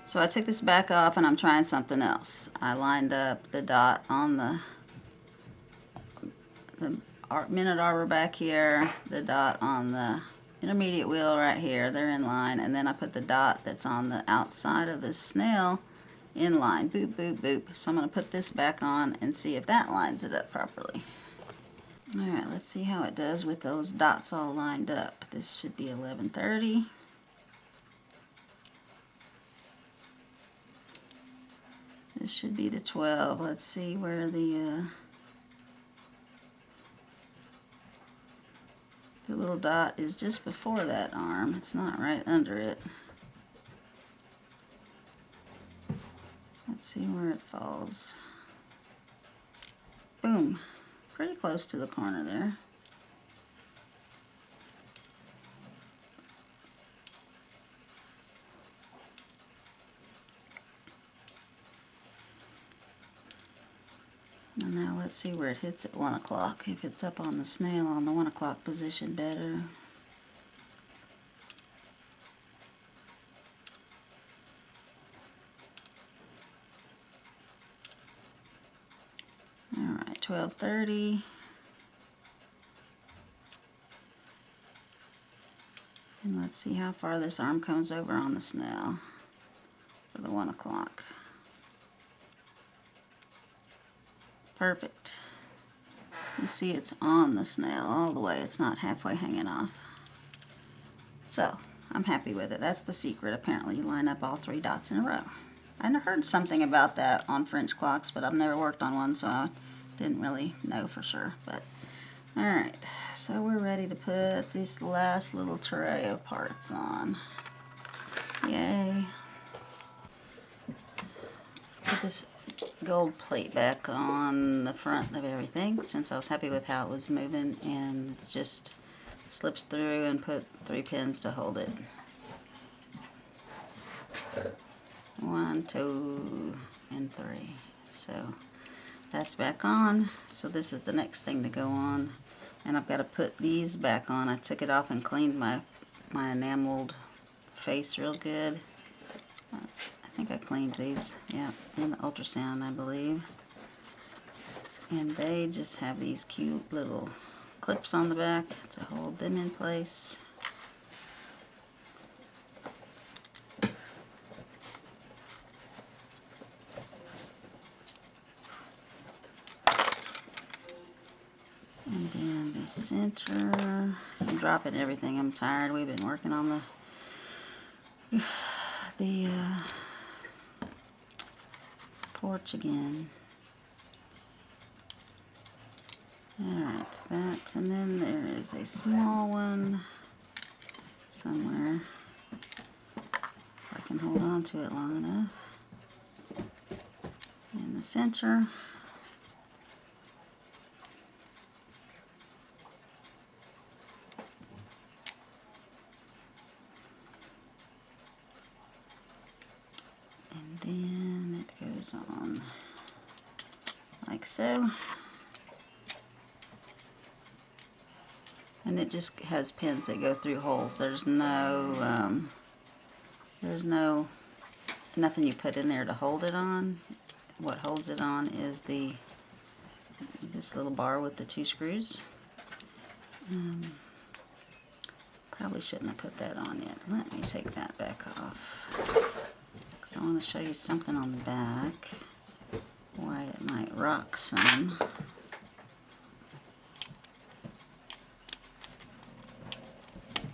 So I took this back off and I'm trying something else. I lined up the dot on the minute arbor back here, the dot on the intermediate wheel right here, they're in line, and then I put the dot that's on the outside of the snail in line, boop, boop, boop. So I'm going to put this back on and see if that lines it up properly. Alright, let's see how it does with those dots all lined up. This should be 11:30. This should be the 12. Let's see where the little dot is just before that arm. It's not right under it. Let's see where it falls. Boom. Pretty close to the corner there. And now let's see where it hits at 1 o'clock. If it's up on the snail on the 1 o'clock position better. Alright, 12:30. And let's see how far this arm comes over on the snail for the 1 o'clock. Perfect. You see it's on the snail all the way. It's not halfway hanging off. So, I'm happy with it. That's the secret. Apparently you line up all 3 dots in a row. I heard something about that on French clocks, but I've never worked on one, so I didn't really know for sure. But alright, so we're ready to put this last little tray of parts on. Yay. Put this gold plate back on the front of everything since I was happy with how it was moving, and it just slips through, and put 3 pins to hold it. 1, 2, and 3. So that's back on. So this is the next thing to go on, and I've got to put these back on. I took it off and cleaned my enameled face real good. I think I cleaned these, yeah, in the ultrasound, I believe. And they just have these cute little clips on the back to hold them in place. And then the center, I'm dropping everything, I'm tired. We've been working on the porch again. Alright, that, and then there is a small one somewhere, if I can hold on to it long enough, in the center. And then it goes on like so. And it just has pins that go through holes. There's nothing you put in there to hold it on. What holds it on is this little bar with the 2 screws. Probably shouldn't have put that on yet. Let me take that back off, because I want to show you something on the back, why it might rock some.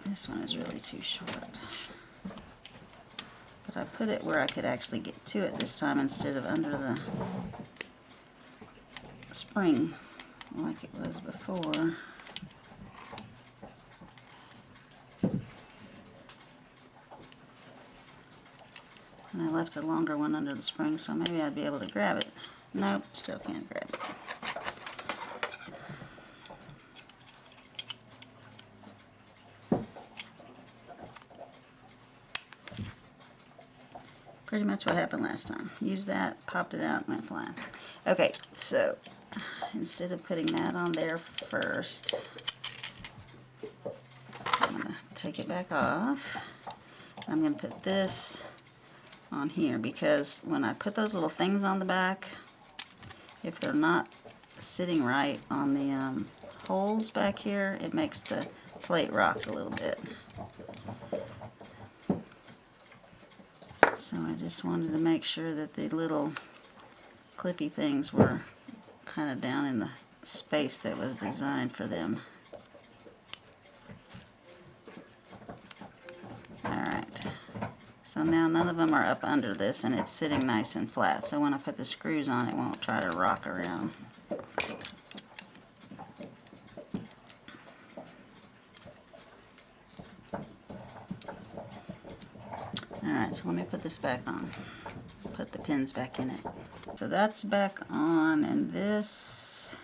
This one is really too short. But I put it where I could actually get to it this time instead of under the spring like it was before. And I left a longer one under the spring, so maybe I'd be able to grab it. Nope, still can't grab it. Pretty much what happened last time. Used that, popped it out, went flying. Okay, so instead of putting that on there first, I'm going to take it back off. I'm going to put this on here, because when I put those little things on the back, if they're not sitting right on the holes back here, it makes the plate rock a little bit. So I just wanted to make sure that the little clippy things were kind of down in the space that was designed for them. Alright, so now none of them are up under this, and it's sitting nice and flat, so when I put the screws on, it won't try to rock around. Alright, so let me put this back on. Put the pins back in it. So that's back on, and this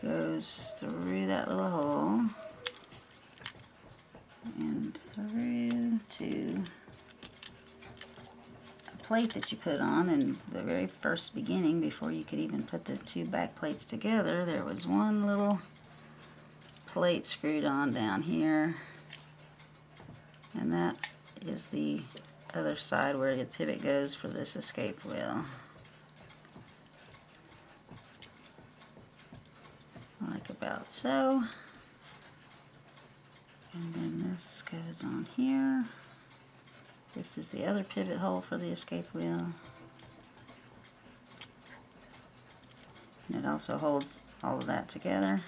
goes through that little hole and through to a plate that you put on. In the very first beginning, before you could even put the two back plates together, there was one little plate screwed on down here, and that is the other side where the pivot goes for this escape wheel. Like about so. And then this goes on here. This is the other pivot hole for the escape wheel. And it also holds all of that together.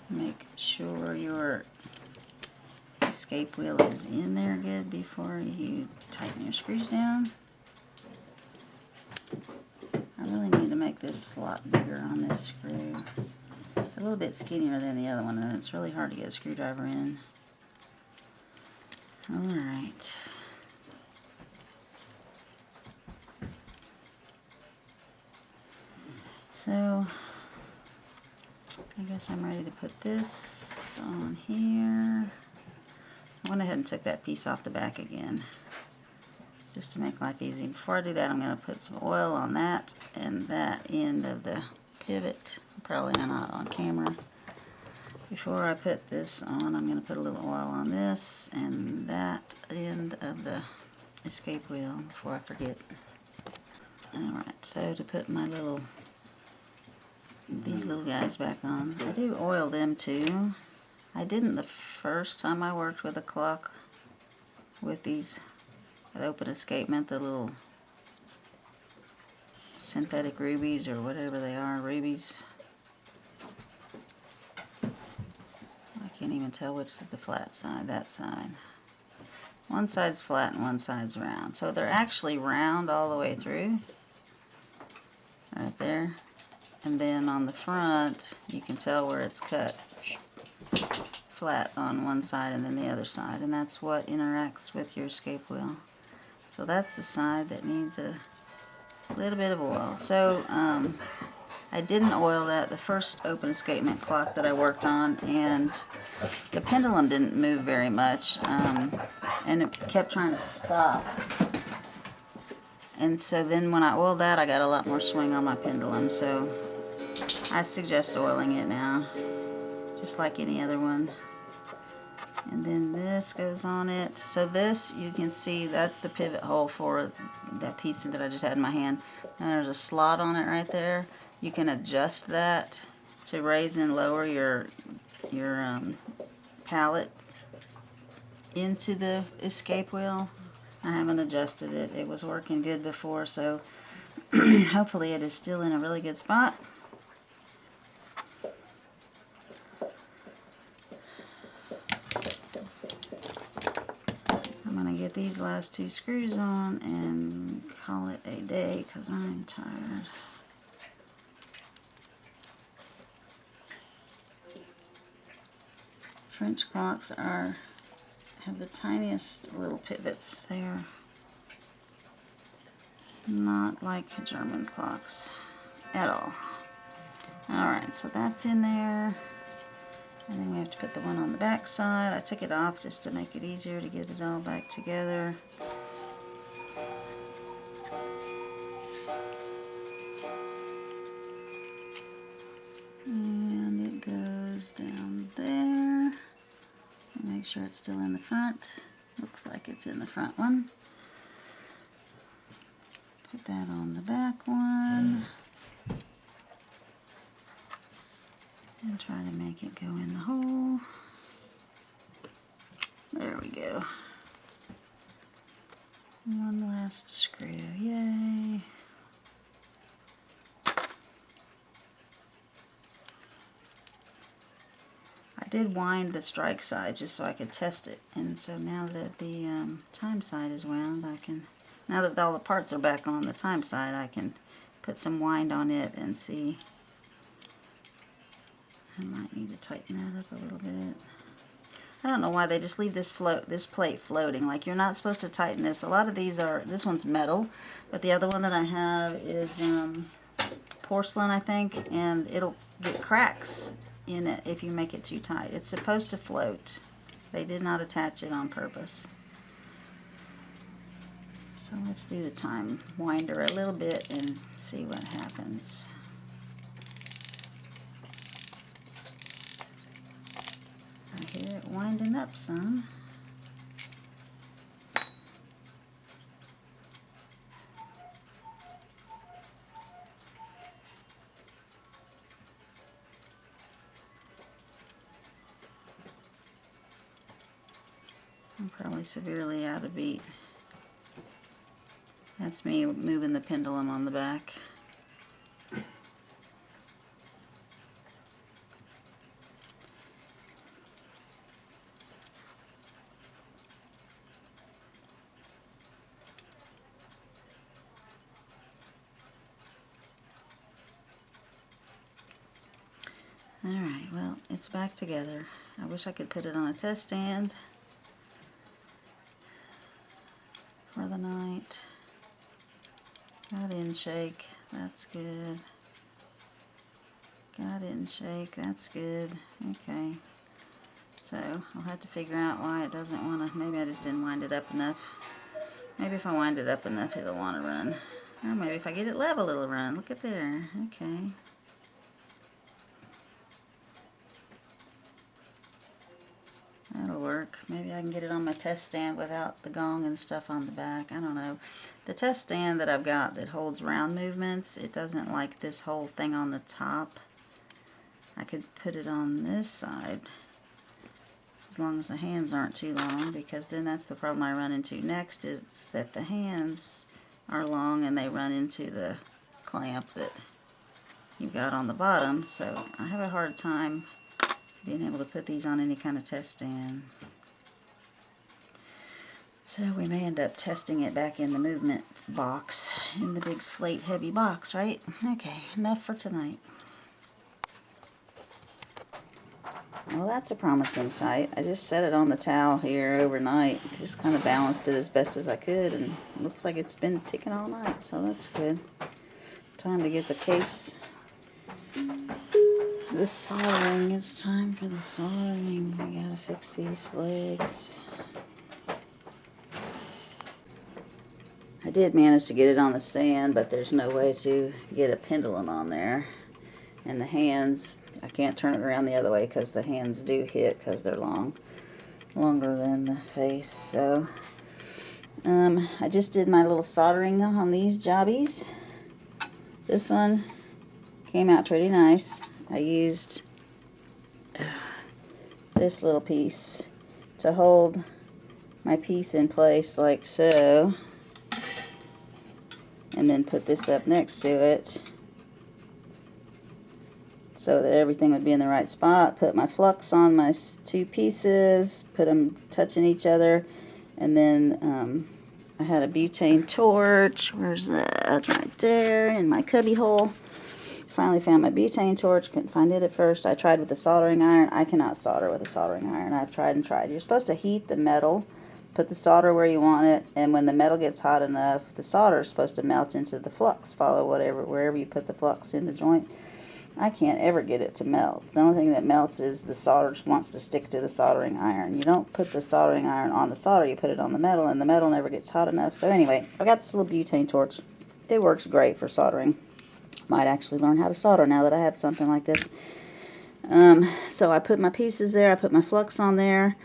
Make sure your escape wheel is in there good before you tighten your screws down. I really need to make this slot bigger on this screw. It's a little bit skinnier than the other one, and it's really hard to get a screwdriver in. Alright. So I guess I'm ready to put this on here. I went ahead and took that piece off the back again, just to make life easy. Before I do that, I'm going to put some oil on that and that end of the pivot. Probably not on camera. Before I put this on, I'm going to put a little oil on this and that end of the escape wheel before I forget. Alright, so to put my these little guys back on, I do oil them too. I didn't the first time I worked with a clock with these open escapement, the little synthetic rubies or whatever they are, rubies. I can't even tell which is the flat side, that side. One side's flat and one side's round. So they're actually round all the way through, right there. And then on the front, you can tell where it's cut flat on one side and then the other side, and that's what interacts with your escape wheel. So that's the side that needs a little bit of oil. So I didn't oil that the first open escapement clock that I worked on, and the pendulum didn't move very much, and it kept trying to stop. And so then when I oiled that, I got a lot more swing on my pendulum. So I suggest oiling it now, just like any other one. And then this goes on it. So this, you can see, that's the pivot hole for that piece that I just had in my hand. And there's a slot on it right there. You can adjust that to raise and lower your pallet into the escape wheel. I haven't adjusted it. It was working good before, so hopefully it is still in a really good spot. I'm going to get these last two screws on and call it a day because I'm tired. French clocks have the tiniest little pivots. They're not like German clocks at all. Alright, so that's in there. And then we have to put the one on the back side. I took it off just to make it easier to get it all back together. Make sure it's still in the front. Looks like it's in the front one. Put that on the back one. And try to make it go in the hole. There we go. One last screw, yay. I did wind the strike side just so I could test it, and so now that the time side is wound, I can, now that all the parts are back on the time side, I can put some wind on it and see. I might need to tighten that up a little bit. I don't know why they just leave this plate floating. Like, you're not supposed to tighten this. A lot of these are, this one's metal, but the other one that I have is porcelain, I think, and it'll get cracks in it if you make it too tight. It's supposed to float. They did not attach it on purpose. So let's do the time winder a little bit and see what happens. I hear it winding up some. I'm probably severely out of beat. That's me moving the pendulum on the back. Alright, well, it's back together. I wish I could put it on a test stand for the night. Got in shake, that's good. Got in shake, that's good. Okay. So, I'll have to figure out why it doesn't want to, maybe I just didn't wind it up enough. Maybe if I wind it up enough, it'll want to run. Or maybe if I get it level, it'll run. Look at there. Okay. That'll work. Maybe I can get it on my test stand without the gong and stuff on the back. I don't know. The test stand that I've got that holds round movements, it doesn't like this whole thing on the top. I could put it on this side as long as the hands aren't too long, because then that's the problem I run into next, is that the hands are long and they run into the clamp that you've got on the bottom. So I have a hard time being able to put these on any kind of test stand. So we may end up testing it back in the movement box, in the big Slate heavy box, right? Okay, enough for tonight. Well, that's a promising sight. I just set it on the towel here overnight. Just kind of balanced it as best as I could, and it looks like it's been ticking all night, so that's good. Time to get the case. The soldering. It's time for the soldering. We gotta fix these legs. I did manage to get it on the stand, but there's no way to get a pendulum on there. And the hands, I can't turn it around the other way because the hands do hit because they're longer than the face. So I just did my little soldering on these jobbies. This one came out pretty nice. I used this little piece to hold my piece in place like so, and then put this up next to it so that everything would be in the right spot. Put my flux on my two pieces, put them touching each other, and then I had a butane torch. Where's that? Right there in my cubby hole. Finally found my butane torch. Couldn't find it at first. I tried with the soldering iron. I cannot solder with a soldering iron. I've tried and tried. You're supposed to heat the metal, put the solder where you want it, and when the metal gets hot enough, the solder is supposed to melt into the flux. Follow wherever you put the flux in the joint. I can't ever get it to melt. The only thing that melts is the solder wants to stick to the soldering iron. You don't put the soldering iron on the solder, you put it on the metal, and the metal never gets hot enough. So anyway, I've got this little butane torch. It works great for soldering. Might actually learn how to solder now that I have something like this. So I put my pieces there, I put my flux on there,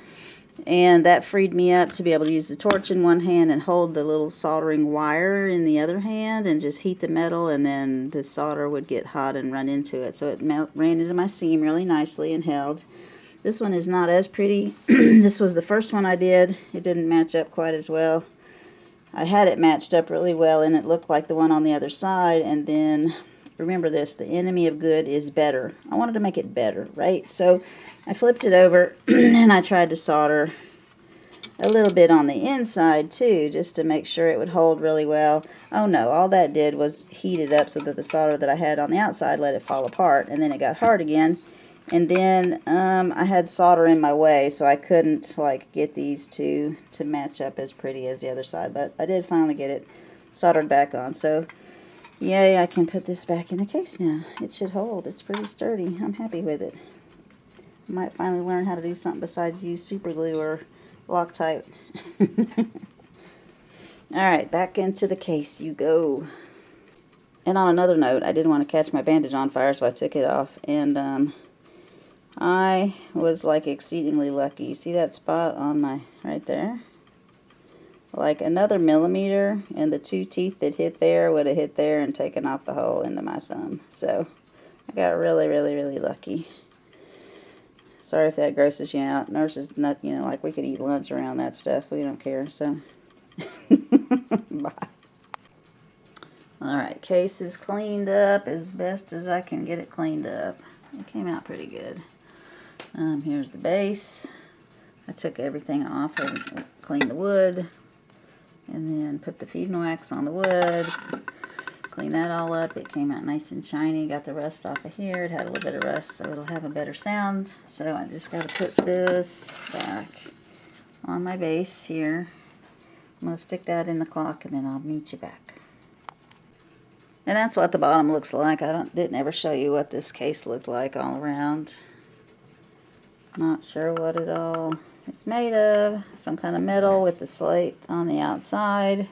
And that freed me up to be able to use the torch in one hand and hold the little soldering wire in the other hand and just heat the metal, and then the solder would get hot and run into it. So it ran into my seam really nicely and held. This one is not as pretty. This was the first one I did. It didn't match up quite as well. I had it matched up really well, and it looked like the one on the other side. And then, remember this, the enemy of good is better. I wanted to make it better, right? So I flipped it over, and I tried to solder a little bit on the inside too, just to make sure it would hold really well. Oh no, all that did was heat it up so that the solder that I had on the outside let it fall apart, and then it got hard again. And then I had solder in my way, so I couldn't like get these two to match up as pretty as the other side, but I did finally get it soldered back on. So yay, I can put this back in the case now. It should hold. It's pretty sturdy. I'm happy with it. I might finally learn how to do something besides use super glue or Loctite. Alright, back into the case you go. And on another note, I didn't want to catch my bandage on fire, so I took it off. And I was like exceedingly lucky. See that spot on my, right there? Like another millimeter, and the two teeth that hit there would have hit there and taken off the hole into my thumb. So I got really, really, really lucky. Sorry if that grosses you out. Nurses, not, you know, like we could eat lunch around that stuff. We don't care, so. Bye. Alright, case is cleaned up as best as I can get it cleaned up. It came out pretty good. Here's the base. I took everything off and cleaned the wood. And then put the feed wax on the wood. Clean that all up. It came out nice and shiny. Got the rust off of here. It had a little bit of rust, so it'll have a better sound. So I just got to put this back on my base here. I'm going to stick that in the clock, and then I'll meet you back. And that's what the bottom looks like. I didn't ever show you what this case looked like all around. Not sure what it all is made of. Some kind of metal with the slate on the outside.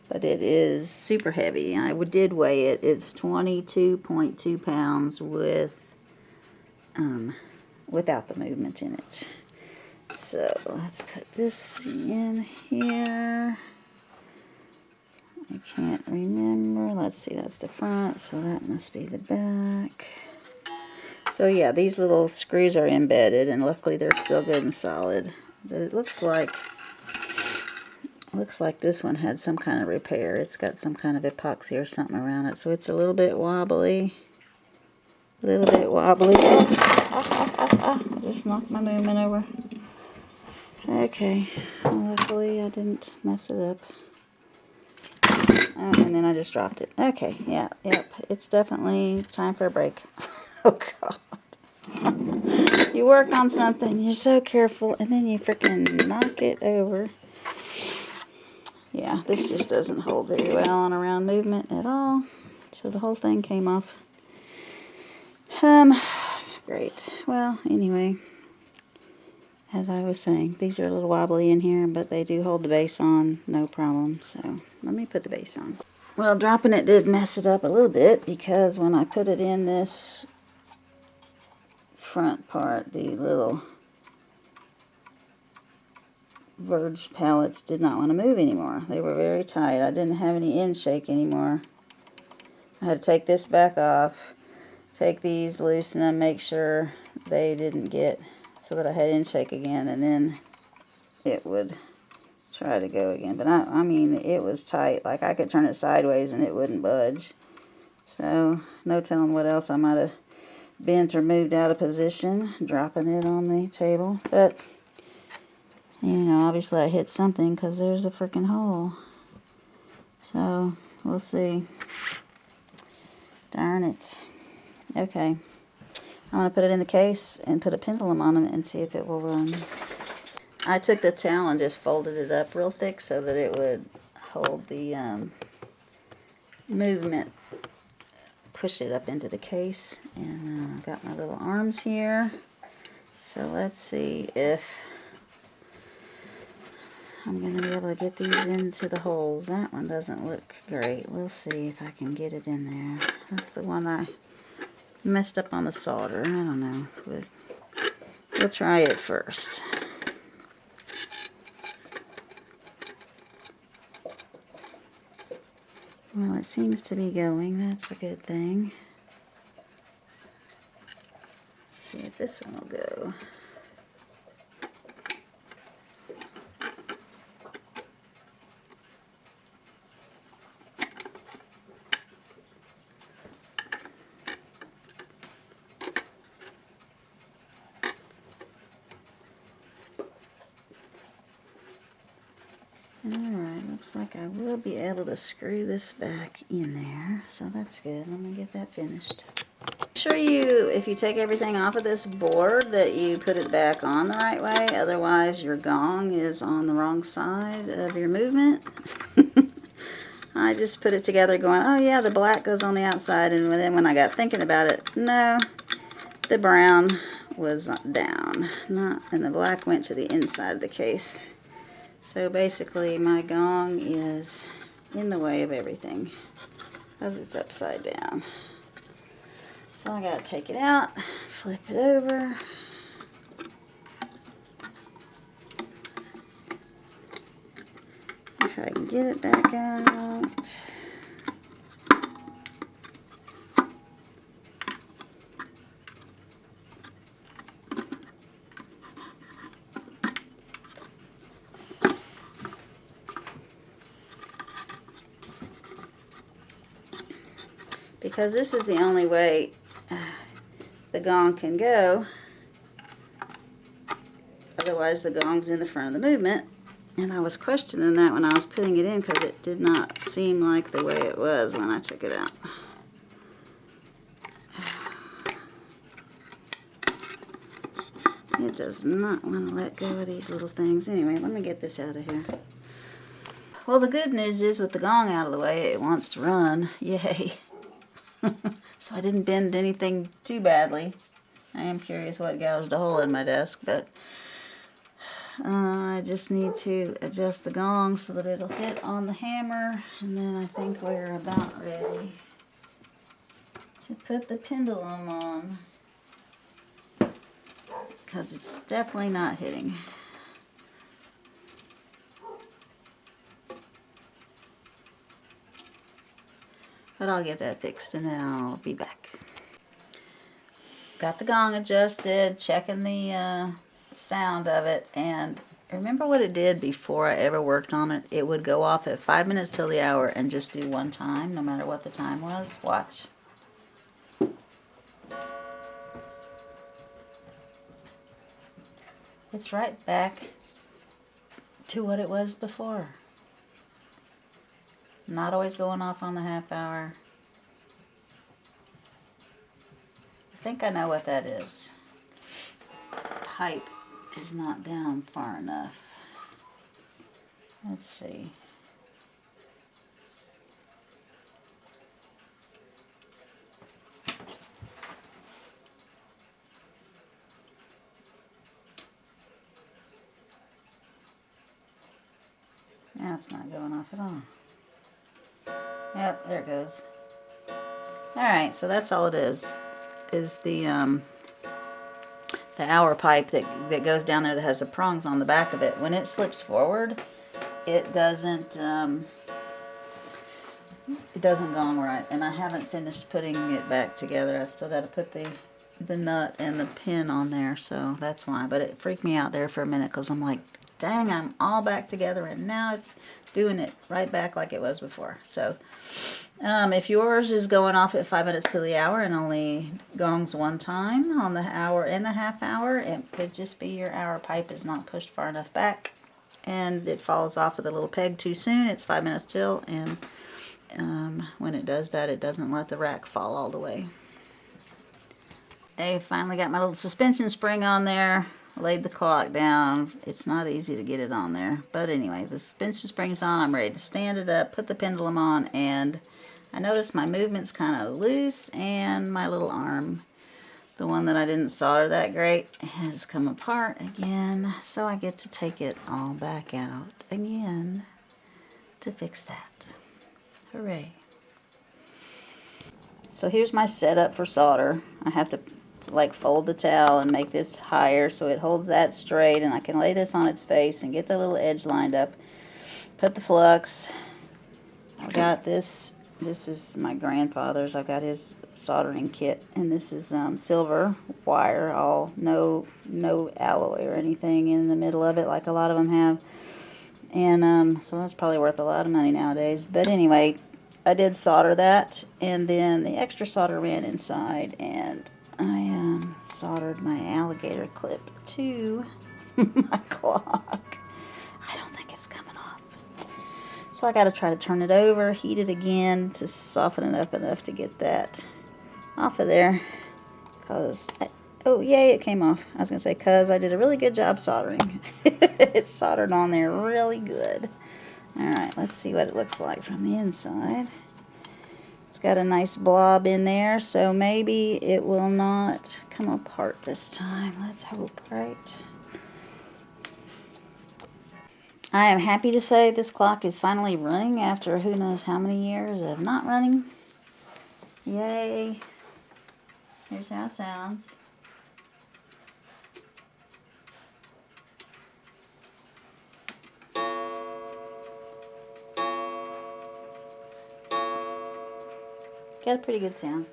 But it is super heavy. I did weigh it. It's 22.2 pounds with, without the movement in it. So let's put this in here. I can't remember. Let's see, that's the front, so that must be the back. So yeah, these little screws are embedded, and luckily they're still good and solid. But it looks like this one had some kind of repair. It's got some kind of epoxy or something around it, so it's a little bit wobbly. A little bit wobbly. I just knocked my movement over. Okay, luckily I didn't mess it up. Oh, and then I just dropped it. Okay, yeah, yep, it's definitely time for a break. Oh God. You work on something, you're so careful, and then you freaking knock it over. Yeah, this just doesn't hold very well on a round movement at all. So the whole thing came off. Great. Well, anyway, as I was saying, these are a little wobbly in here, but they do hold the base on, no problem. So let me put the base on. Well, dropping it did mess it up a little bit, because when I put it in this front part, the little verge pallets did not want to move anymore. They were very tight. I didn't have any end shake anymore. I had to take this back off, take these, loosen them, make sure they didn't get so that I had end shake again, and then it would try to go again. But I mean, it was tight. Like I could turn it sideways and it wouldn't budge. So no telling what else I might have bent or moved out of position, dropping it on the table. But you know, obviously I hit something, because there's a freaking hole. So, we'll see. Darn it. Okay. I'm going to put it in the case and put a pendulum on it and see if it will run. I took the towel and just folded it up real thick so that it would hold the movement. Push it up into the case. And I've got my little arms here. So, let's see if I'm going to be able to get these into the holes. That one doesn't look great. We'll see if I can get it in there. That's the one I messed up on the solder. I don't know. We'll try it first. Well, it seems to be going. That's a good thing. Let's see if this one will go. Alright, looks like I will be able to screw this back in there, so that's good. Let me get that finished. Make sure you, if you take everything off of this board, that you put it back on the right way, otherwise your gong is on the wrong side of your movement. I just put it together going, oh yeah, the black goes on the outside, and then when I got thinking about it, no, the brown was down, and the black went to the inside of the case. So basically my gong is in the way of everything because it's upside down. So I gotta take it out, flip it over. If I can get it back out. Because this is the only way the gong can go. Otherwise the gong's in the front of the movement. And I was questioning that when I was putting it in because it did not seem like the way it was when I took it out. It does not want to let go of these little things. Anyway, let me get this out of here. Well, the good news is with the gong out of the way, it wants to run. Yay. So I didn't bend anything too badly. I am curious what gouged a hole in my desk, but I just need to adjust the gong so that it'll hit on the hammer, and then I think we're about ready to put the pendulum on, because it's definitely not hitting. But I'll get that fixed and then I'll be back. Got the gong adjusted, checking the sound of it, and remember what it did before I ever worked on it? It would go off at 5 minutes till the hour and just do one time, no matter what the time was. Watch. It's right back to what it was before. Not always going off on the half hour. I think I know what that is. Pipe is not down far enough. Let's see. Now it's not going off at all. Yep, there it goes. Alright, so that's all it is the hour pipe that goes down there that has the prongs on the back of it. When it slips forward, it doesn't gong right, and I haven't finished putting it back together. I've still got to put the nut and the pin on there, so that's why. But it freaked me out there for a minute because I'm like, dang, I'm all back together, and now it's doing it right back like it was before. So if yours is going off at 5 minutes to the hour and only gongs one time on the hour and the half hour, it could just be your hour pipe is not pushed far enough back and it falls off of the little peg too soon. It's 5 minutes till, and when it does that, it doesn't let the rack fall all the way. I finally got my little suspension spring on there. Laid the clock down. It's not easy to get it on there, but anyway, the suspension spring's on. I'm ready to stand it up, put the pendulum on, and I noticed my movement's kind of loose, and my little arm, the one that I didn't solder that great, has come apart again, so I get to take it all back out again to fix that. Hooray. So here's my setup for solder. I have to like fold the towel and make this higher so it holds that straight, and I can lay this on its face and get the little edge lined up. Put the flux. I've got this This is my grandfather's. I've got his soldering kit, and this is silver wire, all no alloy or anything in the middle of it like a lot of them have. And so that's probably worth a lot of money nowadays. But anyway, I did solder that, and then the extra solder ran inside, and I soldered my alligator clip to my clock. I don't think it's coming off. So I got to try to turn it over, heat it again to soften it up enough to get that off of there. Oh, yay, it came off. I was going to say, because I did a really good job soldering. It's soldered on there really good. Alright, let's see what it looks like from the inside. It's got a nice blob in there, so maybe it will not come apart this time. Let's hope, right? I am happy to say this clock is finally running after who knows how many years of not running. Yay. Here's how it sounds. Got a pretty good sound.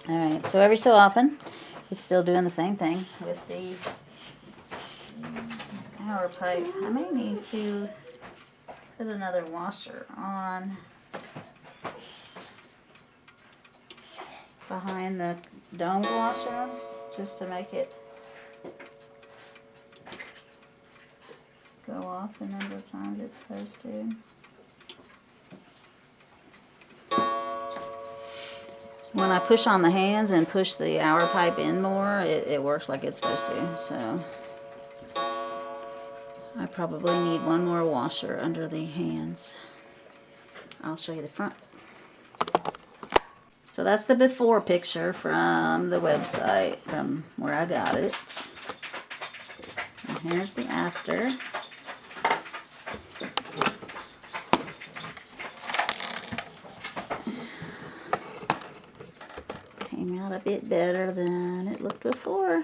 Alright, so every so often, it's still doing the same thing with the hour pipe. I may need to put another washer on behind the domed washer just to make it go off the number of times it's supposed to. When I push on the hands and push the hour pipe in more, it works like it's supposed to. So I probably need one more washer under the hands. I'll show you the front. So that's the before picture from the website, from where I got it. And here's the after. Came out a bit better than it looked before.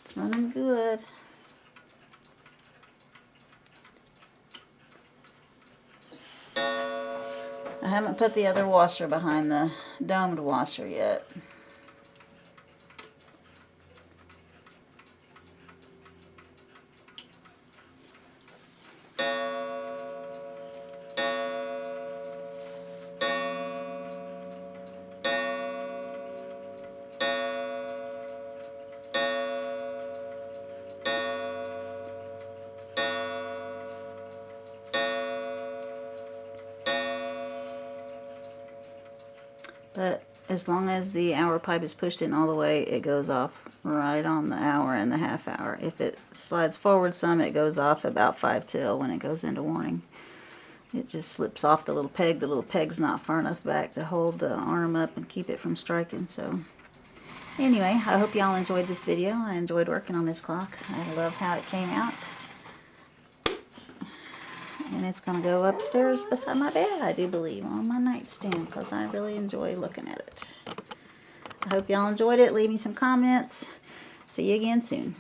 It's running good. I haven't put the other washer behind the domed washer yet. But as long as the hour pipe is pushed in all the way, it goes off right on the hour and the half hour. If it slides forward some, it goes off about 5 till when it goes into warning. It just slips off the little peg. The little peg's not far enough back to hold the arm up and keep it from striking. So anyway, I hope y'all enjoyed this video. I enjoyed working on this clock. I love how it came out. And it's going to go upstairs beside my bed, I do believe, on my nightstand, because I really enjoy looking at it. I hope y'all enjoyed it. Leave me some comments. See you again soon.